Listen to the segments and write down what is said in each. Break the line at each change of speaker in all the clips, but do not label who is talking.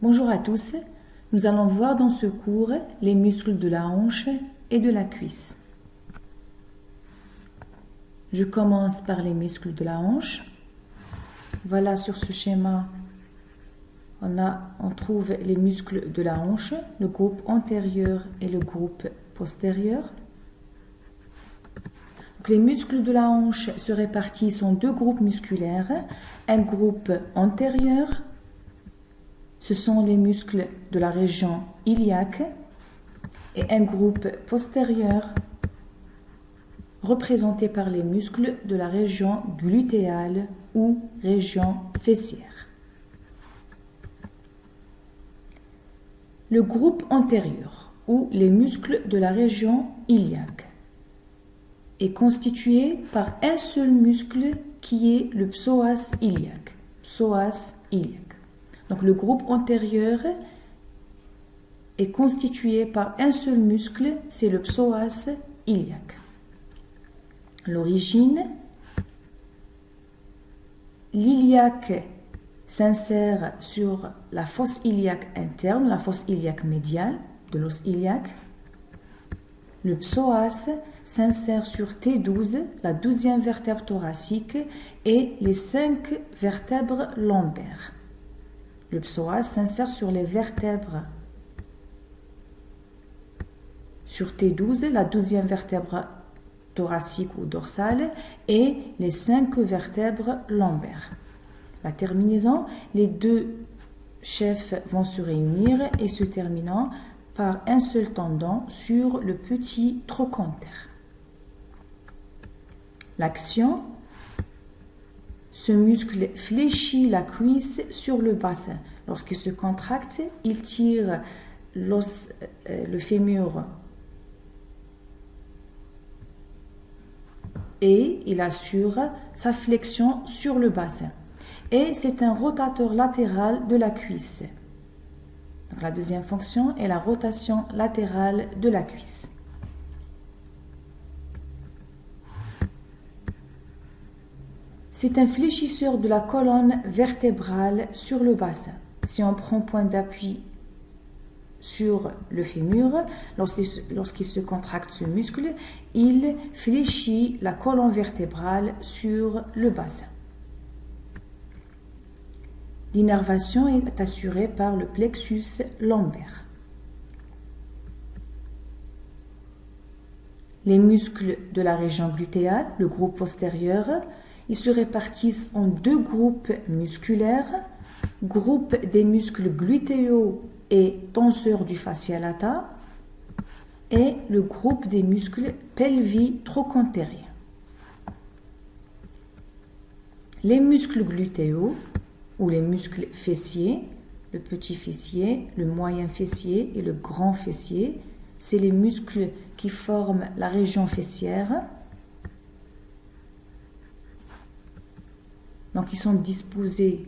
Bonjour à tous, nous allons voir dans ce cours les muscles de la hanche et de la cuisse. Je commence par les muscles de la hanche. Voilà, sur ce schéma, on trouve les muscles de la hanche, le groupe antérieur et le groupe postérieur. Donc, les muscles de la hanche se répartissent en deux groupes musculaires. Un groupe antérieur, ce sont les muscles de la région iliaque, et un groupe postérieur représenté par les muscles de la région glutéale ou région fessière. Le groupe antérieur ou les muscles de la région iliaque est constitué par un seul muscle qui est le psoas iliaque. Psoas iliaque. Donc le groupe antérieur est constitué par un seul muscle, c'est le psoas iliaque. L'origine, l'iliaque s'insère sur la fosse iliaque interne, la fosse iliaque médiale de l'os iliaque. Le psoas s'insère sur T12, la 12e vertèbre thoracique, et les 5 vertèbres lombaires. Le psoas s'insère sur les vertèbres sur T12, la 12e vertèbre thoracique ou dorsale, et les 5 vertèbres lombaires. La terminaison, les deux chefs vont se réunir et se terminant par un seul tendon sur le petit trochanter. L'action, ce muscle fléchit la cuisse sur le bassin. Lorsqu'il se contracte, il tire l'os, le fémur, et il assure sa flexion sur le bassin. Et c'est un rotateur latéral de la cuisse. Donc la deuxième fonction est la rotation latérale de la cuisse. C'est un fléchisseur de la colonne vertébrale sur le bassin. Si on prend point d'appui sur le fémur, lorsqu'il se contracte ce muscle, il fléchit la colonne vertébrale sur le bassin. L'innervation est assurée par le plexus lombaire. Les muscles de la région glutéale, le groupe postérieur, ils se répartissent en deux groupes musculaires, groupe des muscles glutéaux et tenseurs du fascia lata, et le groupe des muscles pelvi-trochantériens. Les muscles glutéaux ou les muscles fessiers, le petit fessier, le moyen fessier et le grand fessier, c'est les muscles qui forment la région fessière. Donc ils sont disposés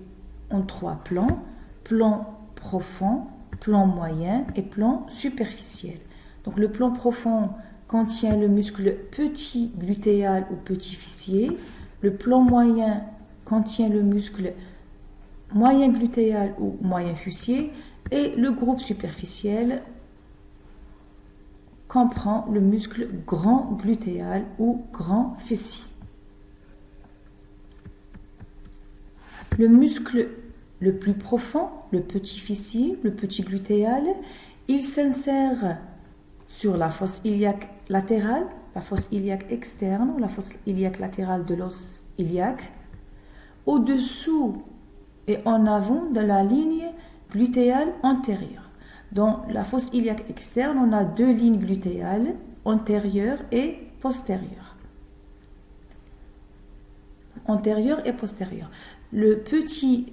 en 3 plans, plan profond, plan moyen et plan superficiel. Donc le plan profond contient le muscle petit glutéal ou petit fessier, le plan moyen contient le muscle moyen glutéal ou moyen fessier, et le groupe superficiel comprend le muscle grand glutéal ou grand fessier. Le muscle le plus profond, le petit fessier, le petit glutéal, il s'insère sur la fosse iliaque latérale, la fosse iliaque externe ou la fosse iliaque latérale de l'os iliaque, au-dessous et en avant de la ligne glutéale antérieure. Dans la fosse iliaque externe, on a 2 lignes glutéales, antérieure et postérieure. Antérieure et postérieure. Le petit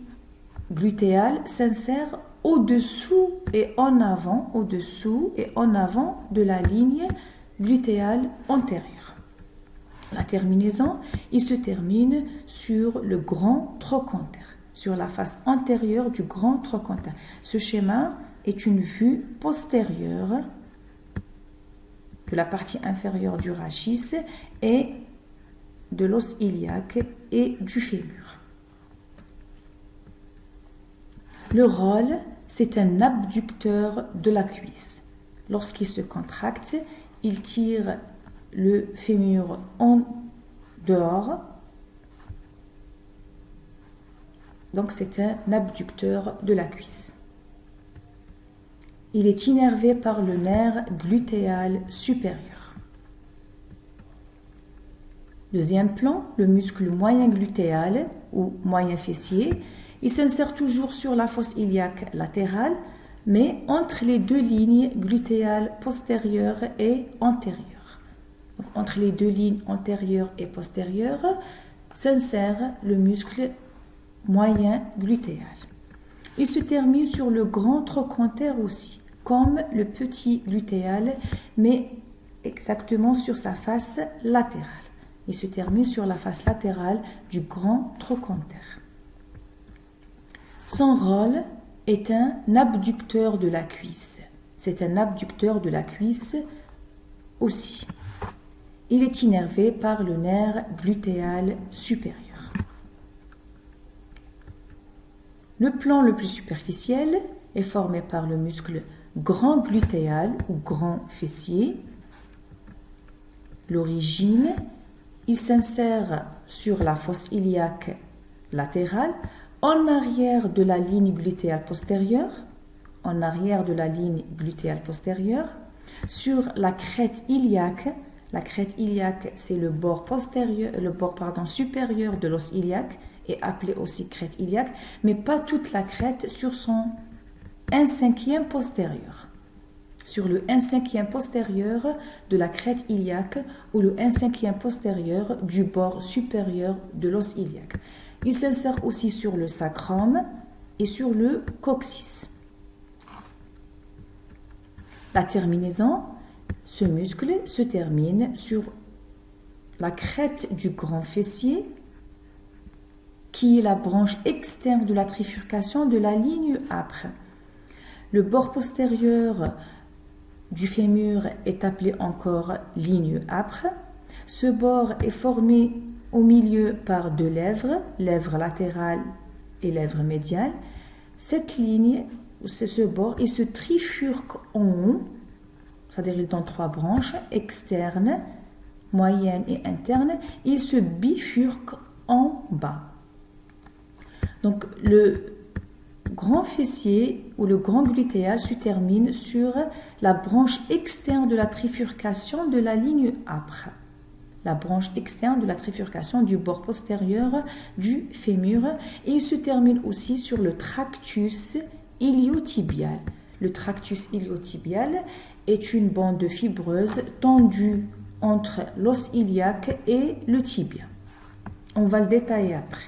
glutéal s'insère au-dessous et en avant de la ligne glutéale antérieure. La terminaison, il se termine sur le grand trochanter, sur la face antérieure du grand trochanter. Ce schéma est une vue postérieure de la partie inférieure du rachis et de l'os iliaque et du fémur. Le rôle c'est un abducteur de la cuisse. Lorsqu'il se contracte, il tire le fémur en dehors. Donc c'est un abducteur de la cuisse. Il est innervé par le nerf glutéal supérieur. Deuxième plan, le muscle moyen glutéal ou moyen fessier. Il s'insère toujours sur la fosse iliaque latérale, mais entre les deux lignes glutéales postérieures et antérieures. Donc, entre les deux lignes antérieures et postérieures s'insère le muscle moyen glutéal. Il se termine sur le grand trochanter aussi, comme le petit glutéal, mais exactement sur sa face latérale. Il se termine sur la face latérale du grand trochanter. Son rôle est un abducteur de la cuisse. C'est un abducteur de la cuisse aussi. Il est innervé par le nerf glutéal supérieur. Le plan le plus superficiel est formé par le muscle grand glutéal ou grand fessier. L'origine, il s'insère sur la fosse iliaque latérale, en arrière de la ligne glutéale postérieure, sur la crête iliaque. La crête iliaque, c'est le bord supérieur de l'os iliaque, est appelé aussi crête iliaque, mais pas toute la crête, sur son 1/5 postérieur. Sur le 1/5 postérieur de la crête iliaque ou le 1/5 postérieur du bord supérieur de l'os iliaque. Il s'insère aussi sur le sacrum et sur le coccyx. La terminaison, ce muscle se termine sur la crête du grand fessier, qui est la branche externe de la trifurcation de la ligne âpre. Le bord postérieur du fémur est appelé encore ligne âpre. Ce bord est formé au milieu par deux lèvres, lèvre latérale et lèvre médiale. Cette ligne, ce bord, il se trifurque en haut, c'est-à-dire il donne trois branches, externes, moyennes et internes. Il se bifurque en bas. Donc le grand fessier ou le grand glutéal se termine sur la branche externe de la trifurcation de la ligne âpre. La branche externe de la trifurcation du bord postérieur du fémur, et il se termine aussi sur le tractus iliotibial. Le tractus iliotibial est une bande fibreuse tendue entre l'os iliaque et le tibia. On va le détailler après.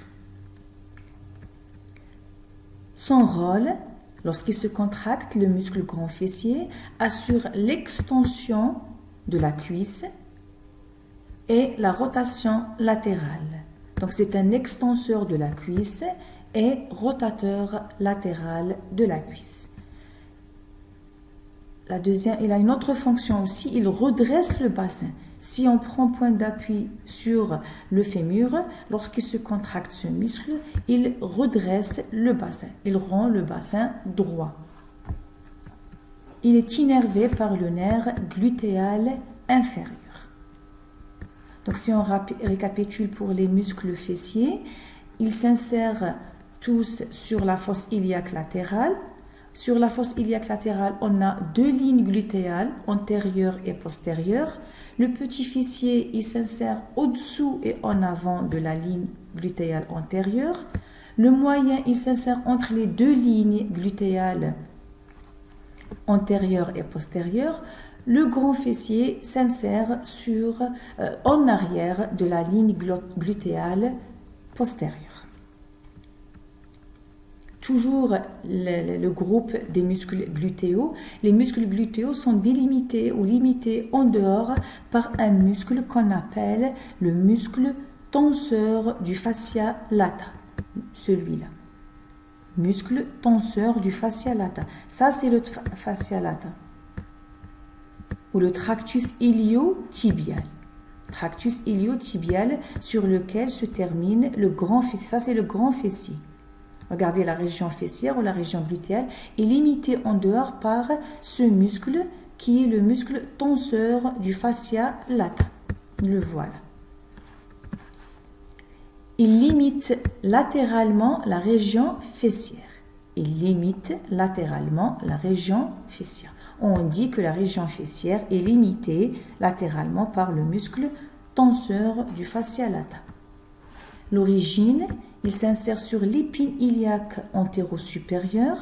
Son rôle, lorsqu'il se contracte, le muscle grand fessier assure l'extension de la cuisse et la rotation latérale. Donc c'est un extenseur de la cuisse et rotateur latéral de la cuisse. La deuxième, il a une autre fonction aussi, il redresse le bassin. Si on prend point d'appui sur le fémur, lorsqu'il se contracte ce muscle, il redresse le bassin, il rend le bassin droit. Il est innervé par le nerf glutéal inférieur. Donc si on récapitule pour les muscles fessiers, ils s'insèrent tous sur la fosse iliaque latérale. Sur la fosse iliaque latérale, on a deux lignes glutéales, antérieure et postérieure. Le petit fessier, il s'insère au-dessous et en avant de la ligne glutéale antérieure. Le moyen, il s'insère entre les deux lignes glutéales antérieure et postérieure. Le grand fessier s'insère en arrière de la ligne glutéale postérieure. Toujours le groupe des muscles glutéaux. Les muscles glutéaux sont délimités ou limités en dehors par un muscle qu'on appelle le muscle tenseur du fascia lata. Celui-là. Muscle tenseur du fascia lata. Ça, c'est le fascia lata. Ou le tractus iliotibial. Tractus iliotibial sur lequel se termine le grand fessier. Ça, c'est le grand fessier. Regardez, la région fessière ou la région glutéale est limitée en dehors par ce muscle qui est le muscle tenseur du fascia lata. Le voilà. Il limite latéralement la région fessière. Il limite latéralement la région fessière. On dit que la région fessière est limitée latéralement par le muscle tenseur du fascia lata. L'origine, il s'insère sur l'épine iliaque antéro-supérieure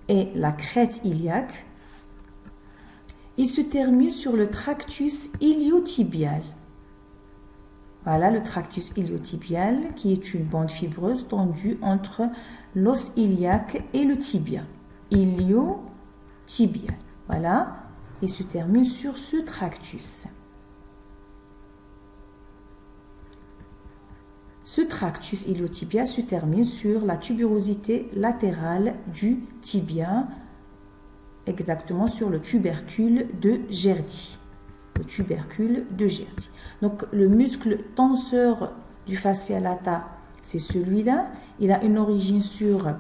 et la crête iliaque. Il se termine sur le tractus iliotibial. Voilà le tractus iliotibial qui est une bande fibreuse tendue entre l'os iliaque et le tibia. Iliotibial. Voilà, il se termine sur ce tractus. Ce tractus iliotibial se termine sur la tuberosité latérale du tibia, exactement sur le tubercule de Gerdy. Le tubercule de Gerdy. Donc le muscle tenseur du fascia lata, c'est celui-là. Il a une origine sur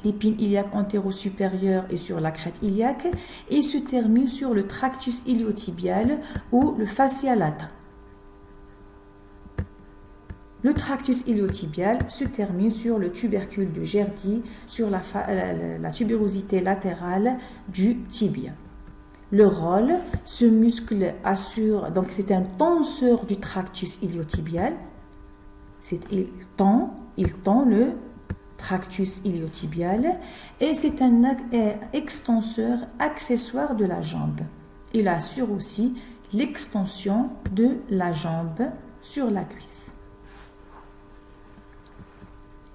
l'épine iliaque antéro-supérieure et sur la crête iliaque et se termine sur le tractus iliotibial ou le fascia lata. Le tractus iliotibial se termine sur le tubercule de Gerdy, sur la tuberosité latérale du tibia. Le rôle, ce muscle assure, donc c'est un tenseur du tractus iliotibial. Il tend le tractus iliotibial et c'est un extenseur accessoire de la jambe. Il assure aussi l'extension de la jambe sur la cuisse.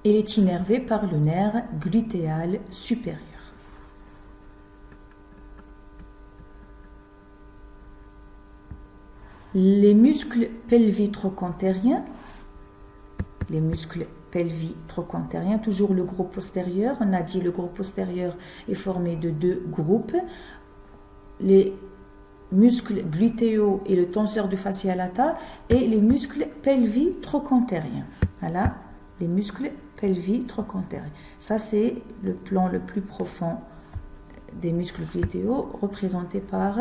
Il est innervé par le nerf glutéal supérieur. Les muscles pelvitrochantériens, toujours le gros postérieur, on a dit le gros postérieur est formé de deux groupes, les muscles glutéaux et le tenseur du fascia lata et les muscles pelvitrochantériens. Voilà, les muscles pelvitrochantériens. Ça, c'est le plan le plus profond des muscles glutéaux représenté par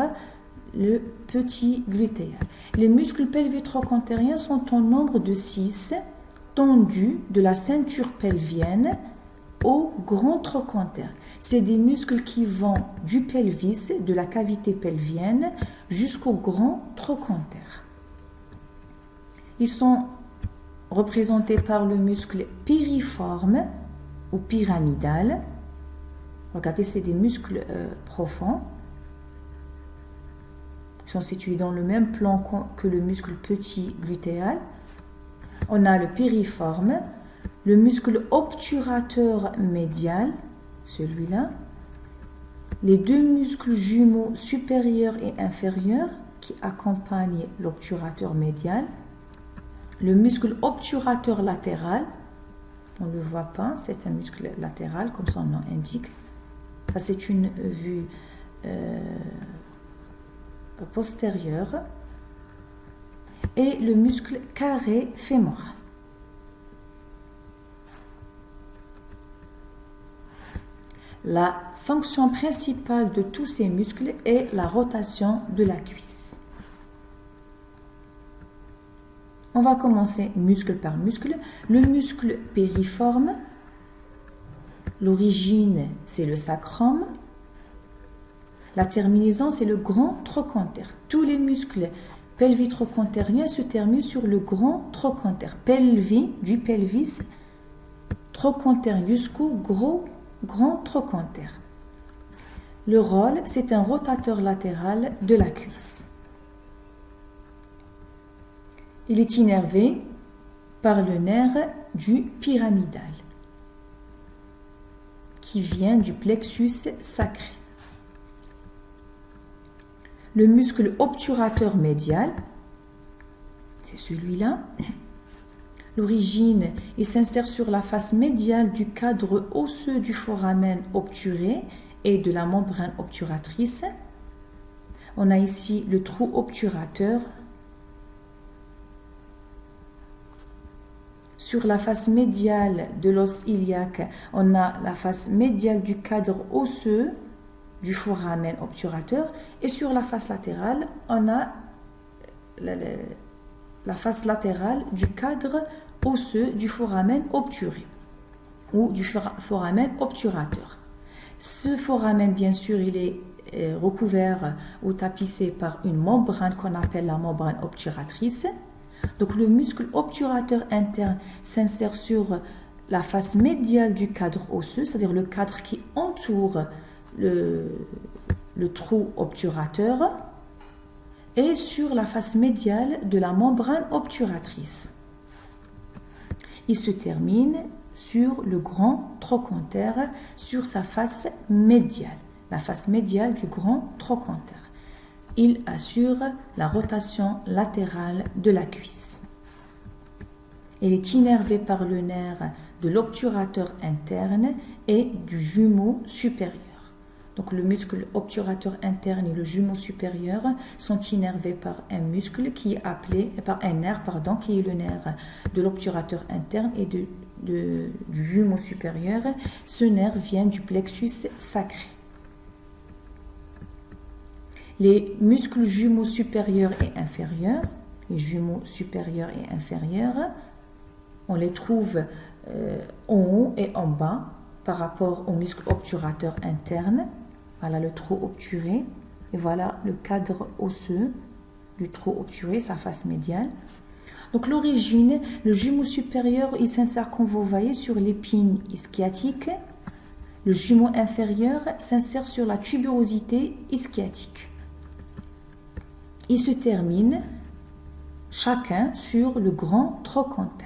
le petit glutéal. Les muscles pelvitrochantériens sont en nombre de 6, tendus de la ceinture pelvienne au grand trochanter. C'est des muscles qui vont du pelvis, de la cavité pelvienne, jusqu'au grand trochanter. Ils sont représentés par le muscle piriforme ou pyramidal. Regardez, c'est des muscles profonds. Ils sont situés dans le même plan que le muscle petit glutéal. On a le piriforme, le muscle obturateur médial, celui-là, les deux muscles jumeaux supérieurs et inférieurs qui accompagnent l'obturateur médial, le muscle obturateur latéral, on ne le voit pas, c'est un muscle latéral comme son nom indique. Ça, c'est une vue postérieure. Et le muscle carré fémoral. La fonction principale de tous ces muscles est la rotation de la cuisse. On va commencer muscle par muscle. Le muscle piriforme, l'origine c'est le sacrum, la terminaison c'est le grand trochanter. Tous les muscles pelvitrochantériens se terminent sur le grand trochanter. Pelvis, du pelvis, trochanter jusqu'au grand trochanter. Le rôle, c'est un rotateur latéral de la cuisse. Il est innervé par le nerf du pyramidal qui vient du plexus sacré. Le muscle obturateur médial, c'est celui-là. L'origine, il s'insère sur la face médiale du cadre osseux du foramen obturé et de la membrane obturatrice. On a ici le trou obturateur. sur la face médiale de l'os iliaque, on a la face médiale du cadre osseux du foramen obturateur et sur la face latérale, on a la face latérale du cadre osseux du foramen obturé ou du foramen obturateur. Ce foramen, bien sûr, il est recouvert ou tapissé par une membrane qu'on appelle la membrane obturatrice. Donc le muscle obturateur interne s'insère sur la face médiale du cadre osseux, c'est-à-dire le cadre qui entoure le trou obturateur, et sur la face médiale de la membrane obturatrice. Il se termine sur le grand trochanter, sur sa face médiale, la face médiale du grand trochanter. Il assure la rotation latérale de la cuisse. Il est innervé par le nerf de l'obturateur interne et du jumeau supérieur. Donc le muscle obturateur interne et le jumeau supérieur sont innervés par un muscle qui est appelé, par un nerf, qui est le nerf de l'obturateur interne et du jumeau supérieur. Ce nerf vient du plexus sacré. Les muscles jumeaux supérieurs et inférieurs, on les trouve en haut et en bas par rapport au muscle obturateur interne. Voilà le trou obturé et voilà le cadre osseux du trou obturé, sa face médiale. Donc l'origine, le jumeau supérieur, il s'insère, comme vous voyez, sur l'épine ischiatique. Le jumeau inférieur s'insère sur la tuberosité ischiatique. Ils se terminent chacun sur le grand trochanter.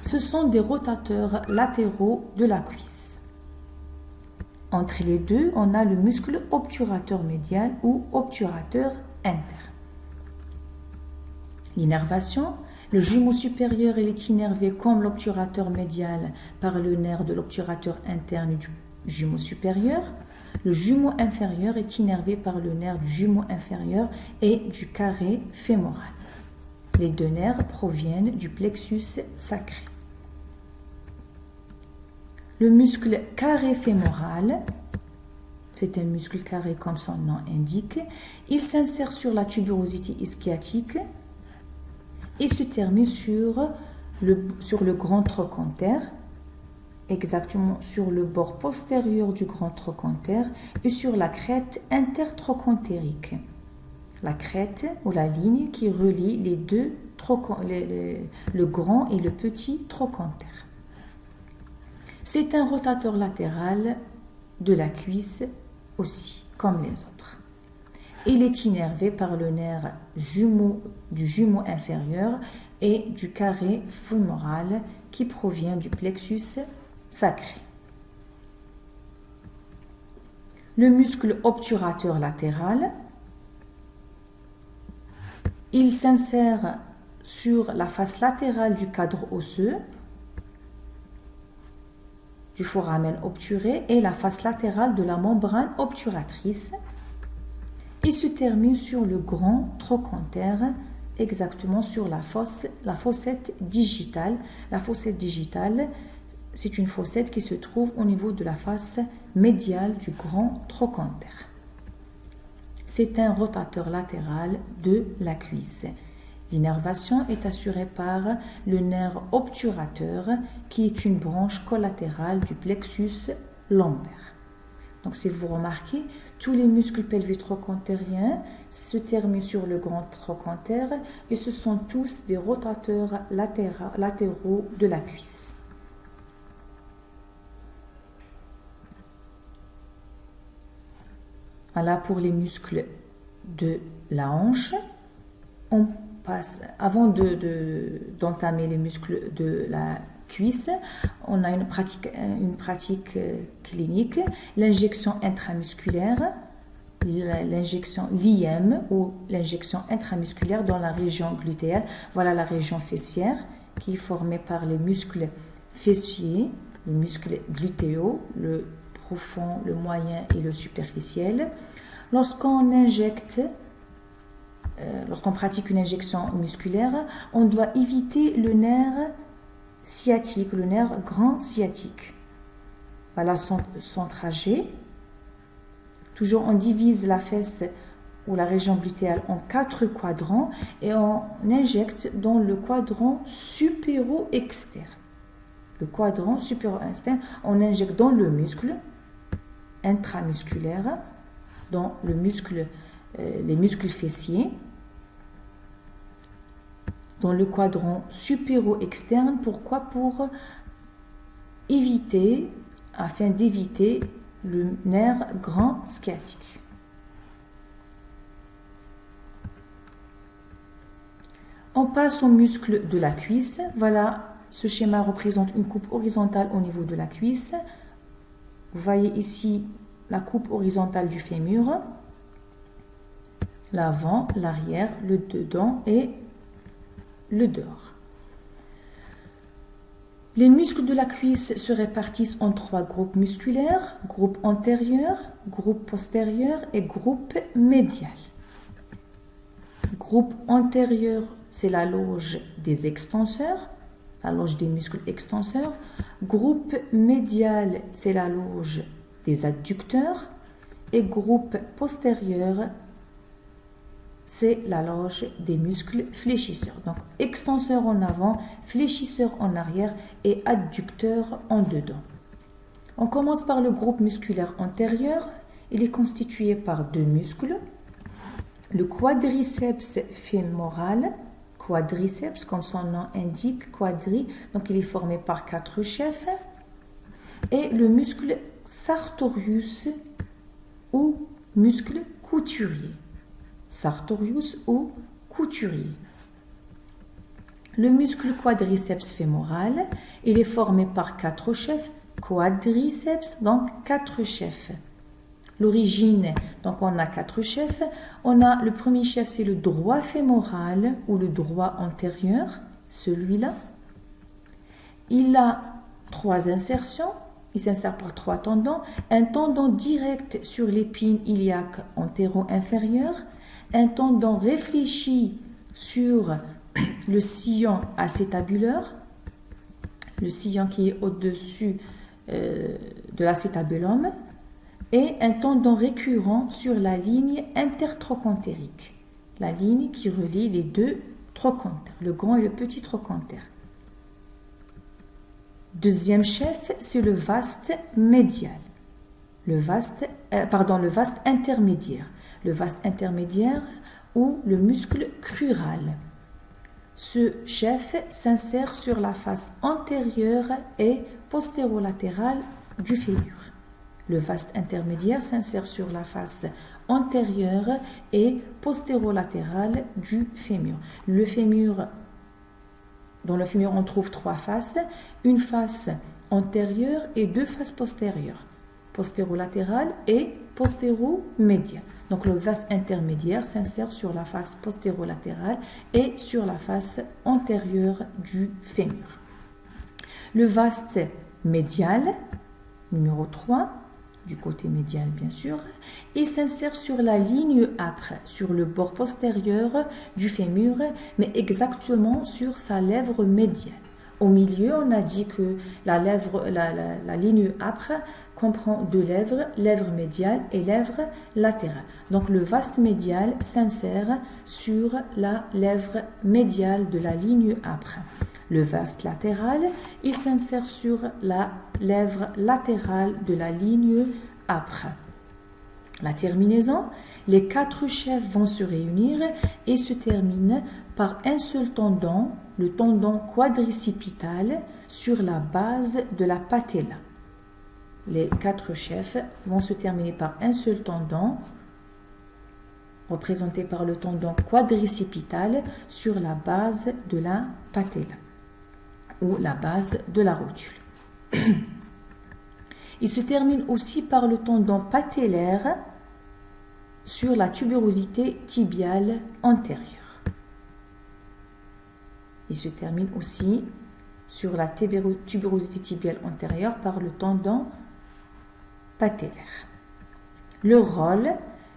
Ce sont des rotateurs latéraux de la cuisse. Entre les deux, on a le muscle obturateur médial ou obturateur interne. L'innervation, le jumeau supérieur est innervé comme l'obturateur médial par le nerf de l'obturateur interne du jumeau supérieur. Le jumeau inférieur est innervé par le nerf du jumeau inférieur et du carré fémoral. Les deux nerfs proviennent du plexus sacré. Le muscle carré fémoral, c'est un muscle carré comme son nom indique, il s'insère sur la tuberosité ischiatique et se termine sur le grand trochanter, exactement sur le bord postérieur du grand trochanter et sur la crête intertrochantérique. La crête ou la ligne qui relie les deux le grand et le petit trochanter. C'est un rotateur latéral de la cuisse aussi, comme les autres. Il est innervé par le nerf du jumeau inférieur et du carré fémoral qui provient du plexus sacré. Le muscle obturateur latéral, il s'insère sur la face latérale du cadre osseux, du foramen obturé et la face latérale de la membrane obturatrice. Il se termine sur le grand trochanter, exactement sur la fossette digitale. La fossette digitale, c'est une fossette qui se trouve au niveau de la face médiale du grand trochanter. C'est un rotateur latéral de la cuisse. L'innervation est assurée par le nerf obturateur qui est une branche collatérale du plexus lombaire. Donc si vous remarquez, tous les muscles pelvitrochantériens se terminent sur le grand trochanter et ce sont tous des rotateurs latéraux de la cuisse. Voilà pour les muscles de la hanche. On passe, avant d'entamer les muscles de la cuisse, on a une pratique clinique, l'injection intramusculaire, l'injection l'IM ou l'injection intramusculaire dans la région glutéale. Voilà la région fessière qui est formée par les muscles fessiers, les muscles glutéaux, le profond, le moyen et le superficiel. Lorsqu'on injecte lorsqu'on pratique une injection musculaire, on doit éviter le nerf sciatique, le nerf grand sciatique. Voilà son trajet. Toujours, on divise la fesse ou la région glutéale en 4 quadrants et on injecte dans le quadrant supéro-externe. Le quadrant supéro-externe, on injecte dans le muscle intramusculaire, dans le muscle, les muscles fessiers, dans le quadrant supéro-externe. Pourquoi? Pour éviter, afin d'éviter le nerf grand sciatique. On passe au muscle de la cuisse. Voilà, ce schéma représente une coupe horizontale au niveau de la cuisse. Vous voyez ici la coupe horizontale du fémur, l'avant, l'arrière, le dedans et le dehors. Les muscles de la cuisse se répartissent en 3 groupes musculaires: groupe antérieur, groupe postérieur et groupe médial. Groupe antérieur, c'est la loge des extenseurs, la loge des muscles extenseurs. Groupe médial, c'est la loge des adducteurs. Et groupe postérieur, c'est la loge des muscles fléchisseurs. Donc, extenseur en avant, fléchisseur en arrière et adducteur en dedans. On commence par le groupe musculaire antérieur. Il est constitué par 2 muscles. Le quadriceps fémoral, quadriceps, comme son nom indique, quadri, donc il est formé par 4 chefs. Et le muscle sartorius ou muscle couturier. Sartorius ou couturier. Le muscle quadriceps fémoral, il est formé par 4 chefs, quadriceps, donc 4 chefs. L'origine, donc on a 4 chefs. On a le premier chef, c'est le droit fémoral ou le droit antérieur, celui-là. Il a 3 insertions. Il s'insère par 3 tendons. Un tendon direct sur l'épine iliaque antéro-inférieure. Un tendon réfléchi sur le sillon acétabulaire, le sillon qui est au-dessus de l'acétabulum, et un tendon récurrent sur la ligne intertrochantérique, la ligne qui relie les 2 trochantères, le grand et le petit trochantère. Deuxième chef, c'est le vaste médial, le vaste intermédiaire. Le vaste intermédiaire ou le muscle crural. Ce chef s'insère sur la face antérieure et postérolatérale du fémur. Le vaste intermédiaire s'insère sur la face antérieure et postérolatérale du fémur. Le fémur, dans le fémur, on trouve 3 faces, une face antérieure et 2 faces postérieures, postérolatérale et postéromédiale. Donc le vaste intermédiaire s'insère sur la face postérolatérale et sur la face antérieure du fémur. Le vaste médial, numéro 3, du côté médial bien sûr, il s'insère sur la ligne âpre, sur le bord postérieur du fémur, mais exactement sur sa lèvre médiale. Au milieu, on a dit que la ligne âpre comprend 2 lèvres, lèvre médiale et lèvre latérale. Donc le vaste médial s'insère sur la lèvre médiale de la ligne âpre. Le vaste latéral, il s'insère sur la lèvre latérale de la ligne âpre. La terminaison, les 4 chefs vont se réunir et se terminent par un seul tendon, le tendon quadricipital, sur la base de la patella. Les 4 chefs vont se terminer par un seul tendon, représenté par le tendon quadricipital, sur la base de la patella, ou la base de la rotule. Il se termine aussi par le tendon patellaire sur la tuberosité tibiale antérieure. Il se termine aussi sur la tuberosité tibiale antérieure par le tendon patellaire. Le rôle,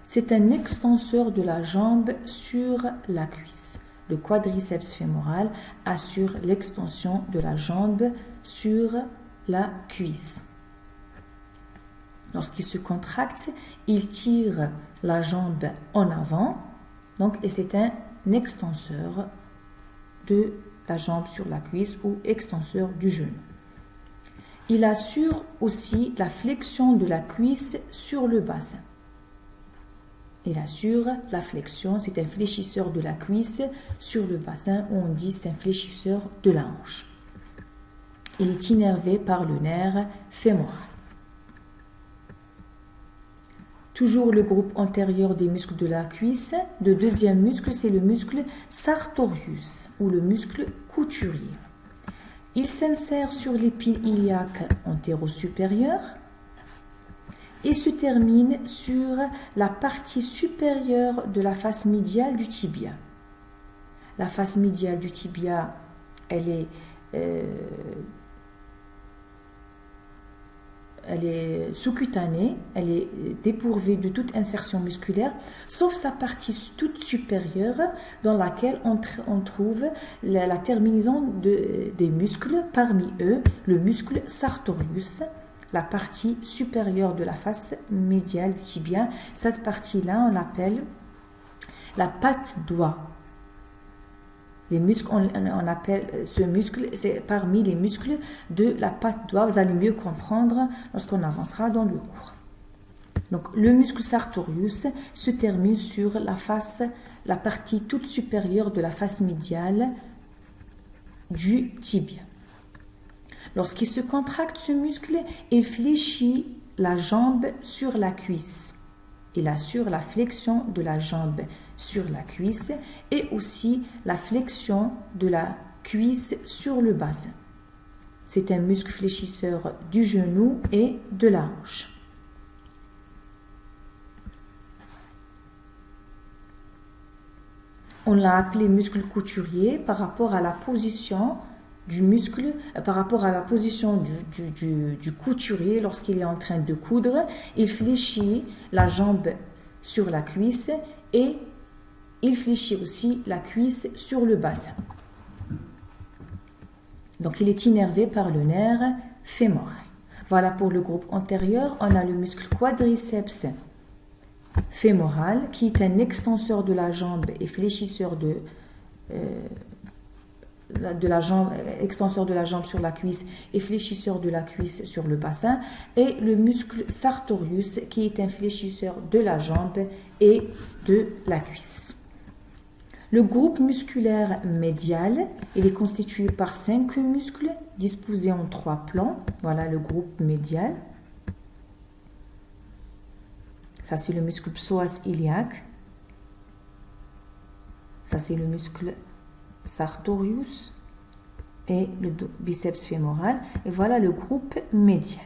c'est un extenseur de la jambe sur la cuisse. Le quadriceps fémoral assure l'extension de la jambe sur la cuisse. Lorsqu'il se contracte, il tire la jambe en avant, donc, et c'est un extenseur de la jambe sur la cuisse ou extenseur du genou. Il assure aussi la flexion de la cuisse sur le bassin. Il assure la flexion, c'est un fléchisseur de la cuisse sur le bassin, ou on dit c'est un fléchisseur de la hanche. Il est innervé par le nerf fémoral. Toujours le groupe antérieur des muscles de la cuisse. Le deuxième muscle, c'est le muscle sartorius ou le muscle couturier. Il s'insère sur l'épine iliaque antéro-supérieure et se termine sur la partie supérieure de la face médiale du tibia. La face médiale du tibia, elle est sous-cutanée, elle est dépourvue de toute insertion musculaire, sauf sa partie toute supérieure dans laquelle on trouve la terminaison des muscles, parmi eux le muscle sartorius, la partie supérieure de la face médiale du tibia. Cette partie-là, on l'appelle la patte doigt. Les muscles, on appelle ce muscle, c'est parmi les muscles de la patte doigt. Vous allez mieux comprendre lorsqu'on avancera dans le cours. Donc, le muscle sartorius se termine sur la partie toute supérieure de la face médiale du tibia. Lorsqu'il se contracte, ce muscle, il fléchit la jambe sur la cuisse. Il assure la flexion de la jambe sur la cuisse et aussi la flexion de la cuisse sur le bassin. C'est un muscle fléchisseur du genou et de la hanche. On l'a appelé muscle couturier par rapport à la position du muscle, par rapport à la position du couturier lorsqu'il est en train de coudre. Il fléchit la jambe sur la cuisse et il fléchit aussi la cuisse sur le bassin. Donc il est innervé par le nerf fémoral. Voilà pour le groupe antérieur. On a le muscle quadriceps fémoral qui est un extenseur de la jambe et fléchisseur de la jambe, extenseur de la jambe sur la cuisse et fléchisseur de la cuisse sur le bassin, et le muscle sartorius qui est un fléchisseur de la jambe et de la cuisse. Le groupe musculaire médial, il est constitué par 5 muscles disposés en 3 plans. Voilà le groupe médial. Ça, c'est le muscle psoas iliaque. Ça, c'est le muscle sartorius et le biceps fémoral. Et voilà le groupe médial.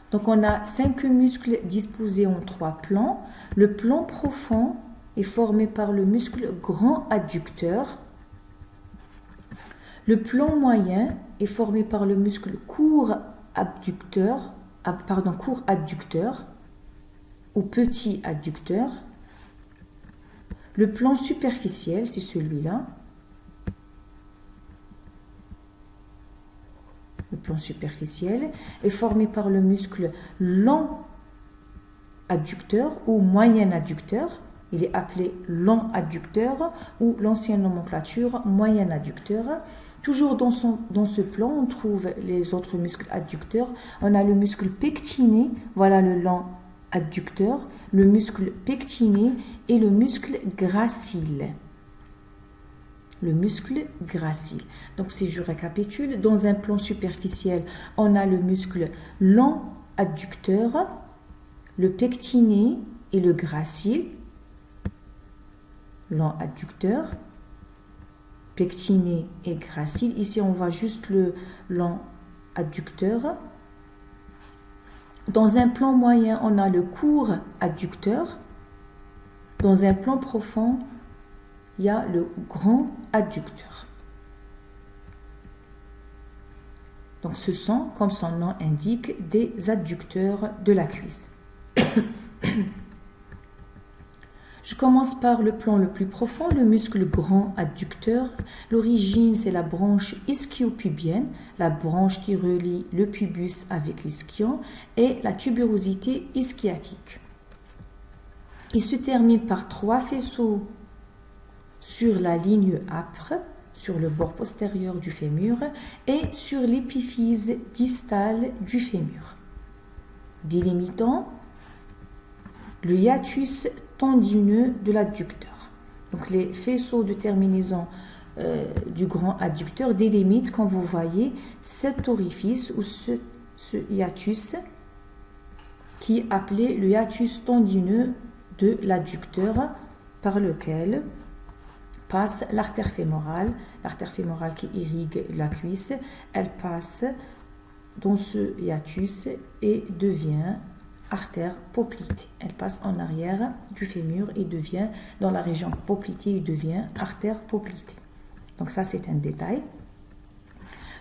Donc, on a 5 muscles disposés en 3 plans. Le plan profond est formé par le muscle grand adducteur. Le plan moyen est formé par le muscle court adducteur ou petit adducteur. Le plan superficiel, c'est celui-là. Le plan superficiel est formé par le muscle long adducteur ou moyen adducteur. Il est appelé long adducteur ou l'ancienne nomenclature moyen adducteur. Toujours dans ce plan, on trouve les autres muscles adducteurs. On a le muscle pectiné, voilà le long adducteur, le muscle pectiné et le muscle gracile. Le muscle gracile. Donc si je récapitule, dans un plan superficiel, on a le muscle long adducteur, le pectiné et le gracile. Long adducteur, pectiné et gracile. Ici, on voit juste le long adducteur. Dans un plan moyen, on a le court adducteur. Dans un plan profond, il y a le grand adducteur. Donc, ce sont, comme son nom indique, des adducteurs de la cuisse. Je commence par le plan le plus profond, le muscle grand adducteur. L'origine, c'est la branche ischio-pubienne, la branche qui relie le pubis avec l'ischion et la tubérosité ischiatique. Il se termine par 3 faisceaux sur la ligne âpre, sur le bord postérieur du fémur et sur l'épiphyse distale du fémur, délimitant le hiatus tendineux de l'adducteur. Donc les faisceaux de terminaison du grand adducteur délimitent, comme vous voyez, cet orifice ou ce hiatus qui est appelé le hiatus tendineux de l'adducteur par lequel passe l'artère fémorale qui irrigue la cuisse. Elle passe dans ce hiatus et devient artère poplitée. Elle passe en arrière du fémur et devient, dans la région poplitée, et devient artère poplitée. Donc ça, c'est un détail.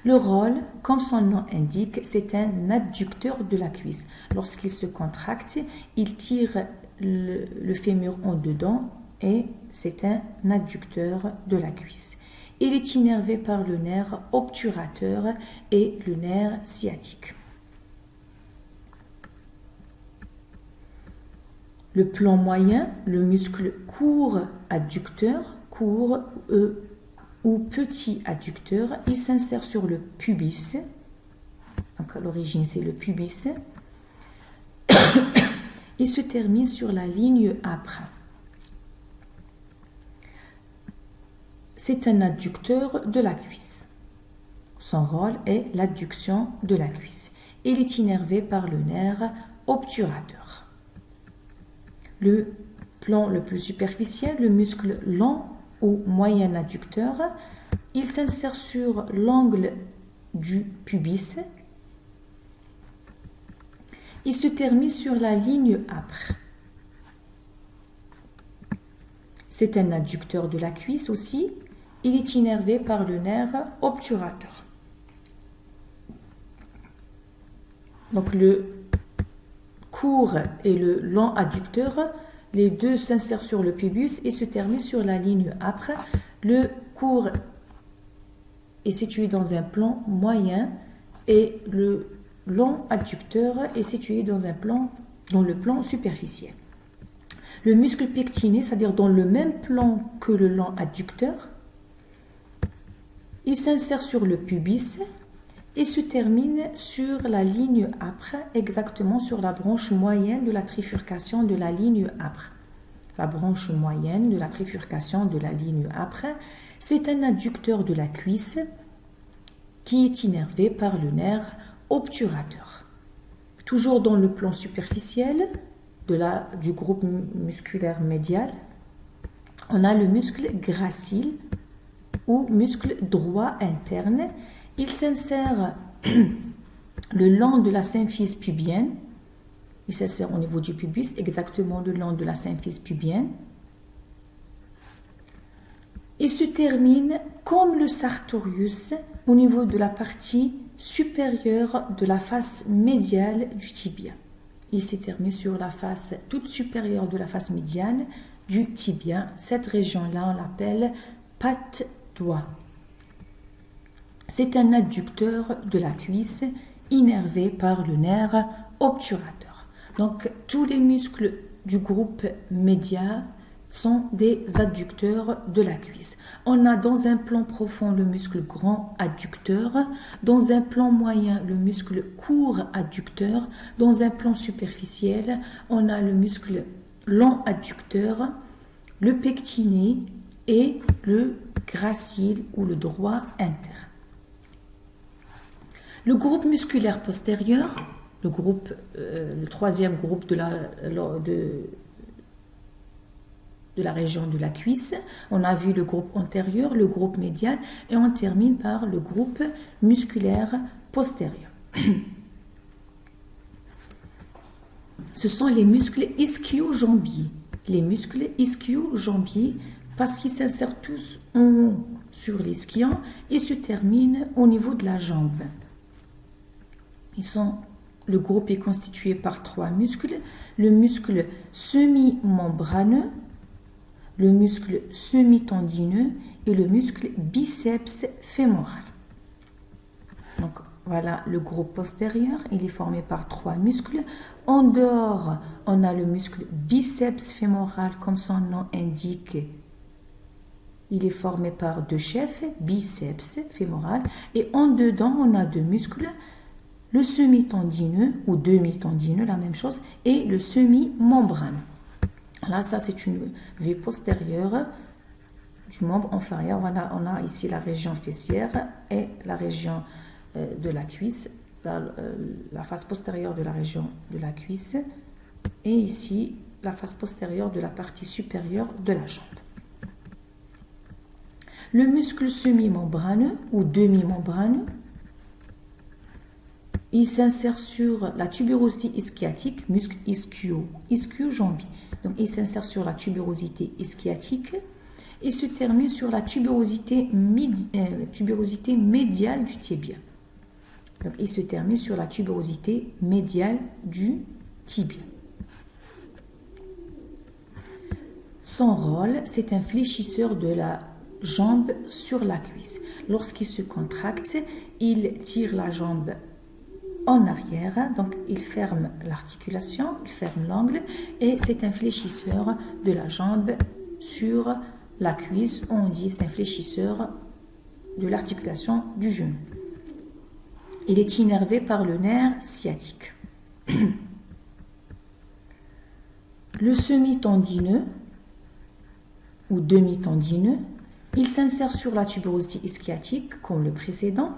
Le rôle, comme son nom indique, c'est un adducteur de la cuisse. Lorsqu'il se contracte, il tire le fémur en dedans et c'est un adducteur de la cuisse. Il est innervé par le nerf obturateur et le nerf sciatique. Le plan moyen, le muscle court adducteur, court ou petit adducteur, il s'insère sur le pubis. Donc à l'origine, c'est le pubis. Il se termine sur la ligne âpre. C'est un adducteur de la cuisse. Son rôle est l'adduction de la cuisse. Il est innervé par le nerf obturateur. Le plan le plus superficiel, le muscle long ou moyen adducteur, il s'insère sur l'angle du pubis. Il se termine sur la ligne âpre. C'est un adducteur de la cuisse aussi. Il est innervé par le nerf obturateur. Donc le court et le long adducteur, les deux s'insèrent sur le pubis et se terminent sur la ligne âpre. Le court est situé dans un plan moyen et le long adducteur est situé dans le plan superficiel. Le muscle pectiné, c'est-à-dire dans le même plan que le long adducteur, il s'insère sur le pubis et se termine sur la ligne âpre, exactement sur la branche moyenne de la trifurcation de la ligne âpre. La branche moyenne de la trifurcation de la ligne âpre, c'est un adducteur de la cuisse qui est innervé par le nerf obturateur. Toujours dans le plan superficiel du groupe musculaire médial, on a le muscle gracile ou muscle droit interne. Il s'insère le long de la symphyse pubienne. Il s'insère au niveau du pubis, exactement le long de la symphyse pubienne. Il se termine comme le sartorius au niveau de la partie supérieure de la face médiale du tibia. Il se termine sur la face toute supérieure de la face médiane du tibia. Cette région-là, on l'appelle patte-doigt. C'est un adducteur de la cuisse innervé par le nerf obturateur. Donc, tous les muscles du groupe médial sont des adducteurs de la cuisse. On a dans un plan profond le muscle grand adducteur, dans un plan moyen le muscle court adducteur, dans un plan superficiel on a le muscle long adducteur, le pectiné et le gracile ou le droit interne. Le groupe musculaire postérieur, le troisième groupe de la région de la cuisse. On a vu le groupe antérieur, le groupe médial et on termine par le groupe musculaire postérieur. Ce sont les muscles ischio-jambiers. Les muscles ischio-jambiers parce qu'ils s'insèrent tous en haut sur l'ischion et se terminent au niveau de la jambe. Le groupe est constitué par 3 muscles. Le muscle semi-membraneux, le muscle semi-tendineux et le muscle biceps fémoral. Donc voilà le groupe postérieur, il est formé par 3 muscles. En dehors, on a le muscle biceps fémoral, comme son nom indique. Il est formé par 2 chefs, biceps fémoral. Et en dedans, on a 2 muscles, le semi-tendineux ou demi-tendineux, la même chose, et le semi-membraneux. Là, ça c'est une vue postérieure du membre inférieur. Voilà, on a ici la région fessière et la région de la cuisse, la face postérieure de la région de la cuisse, et ici la face postérieure de la partie supérieure de la jambe. Le muscle semi-membraneux ou demi-membraneux, il s'insère sur la tuberosité ischiatique, muscle ischio-jambier. Donc il s'insère sur la tuberosité ischiatique et se termine sur la tuberosité médiale du tibia. Donc il se termine sur la tuberosité médiale du tibia. Son rôle, c'est un fléchisseur de la jambe sur la cuisse. Lorsqu'il se contracte, il tire la jambe en arrière, donc il ferme l'articulation, il ferme l'angle et c'est un fléchisseur de la jambe sur la cuisse. On dit c'est un fléchisseur de l'articulation du genou. Il est innervé par le nerf sciatique. Le semi-tendineux ou demi-tendineux, il s'insère sur la tuberosité ischiatique comme le précédent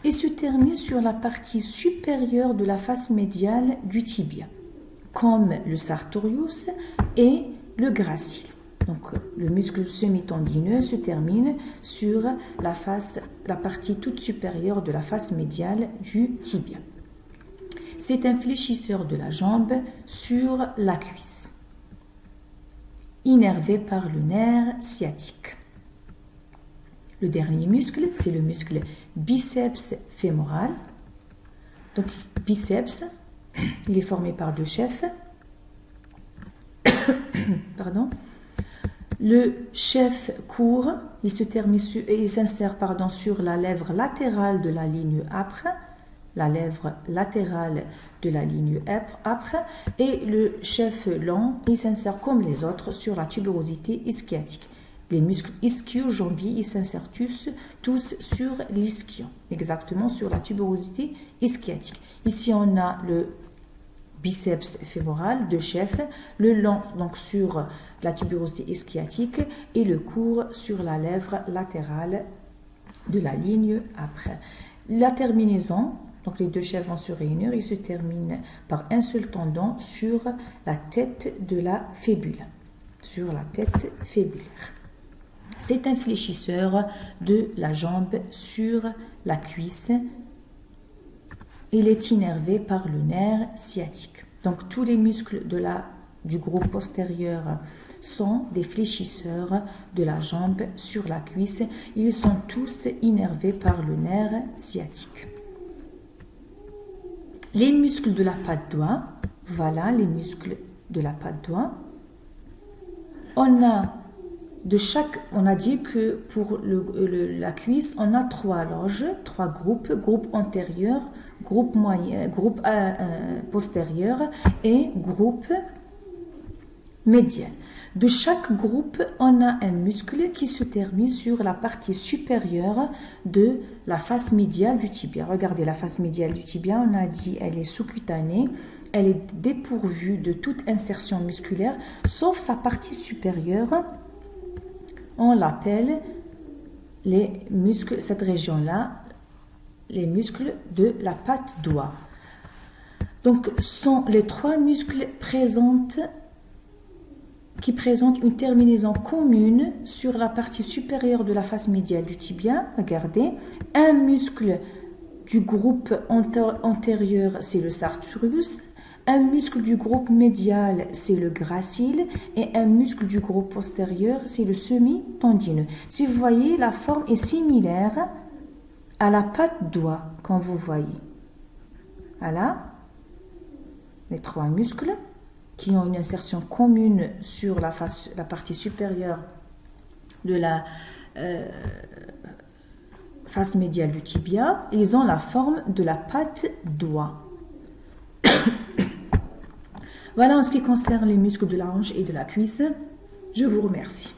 et se termine sur la partie supérieure de la face médiale du tibia, comme le sartorius et le gracile. Donc le muscle semi-tendineux se termine sur la partie toute supérieure de la face médiale du tibia. C'est un fléchisseur de la jambe sur la cuisse, innervé par le nerf sciatique. Le dernier muscle, c'est le muscle biceps fémoral. Donc, biceps, il est formé par 2 chefs. Pardon. Le chef court, il s'insère sur la lèvre latérale de la ligne âpre, la lèvre latérale de la ligne âpre, et le chef long, il s'insère comme les autres sur la tuberosité ischiatique. Les muscles ischio-jambiers, ils s'insèrent tous sur l'ischion, exactement sur la tuberosité ischiatique. Ici, on a le biceps fémoral, 2 chefs, le long donc sur la tuberosité ischiatique et le court sur la lèvre latérale de la ligne âpre. La terminaison, donc les 2 chefs vont se réunir, ils se terminent par un seul tendon sur la tête de la fébule, sur la tête fébulaire. C'est un fléchisseur de la jambe sur la cuisse. Il est innervé par le nerf sciatique. Donc tous les muscles du groupe postérieur sont des fléchisseurs de la jambe sur la cuisse. Ils sont tous innervés par le nerf sciatique. Les muscles de la patte doigt, voilà les muscles de la patte doigt. On a dit que pour la cuisse, on a 3 loges, 3 groupes, groupe antérieur, groupe moyen, groupe postérieur et groupe médial. De chaque groupe, on a un muscle qui se termine sur la partie supérieure de la face médiale du tibia. Regardez la face médiale du tibia, on a dit elle est sous-cutanée, elle est dépourvue de toute insertion musculaire, sauf sa partie supérieure. On l'appelle les muscles, cette région-là, les muscles de la patte doigt. Donc, sont les 3 muscles qui présentent une terminaison commune sur la partie supérieure de la face médiale du tibia. Regardez, un muscle du groupe antérieur, c'est le sartorius. Un muscle du groupe médial, c'est le gracile, et un muscle du groupe postérieur, c'est le semi-tendineux. Si vous voyez, la forme est similaire à la patte doigt, quand vous voyez. Voilà, les 3 muscles. qui ont une insertion commune sur la partie supérieure de la face médiale du tibia. Ils ont la forme de la patte doigt. Voilà en ce qui concerne les muscles de la hanche et de la cuisse. Je vous remercie.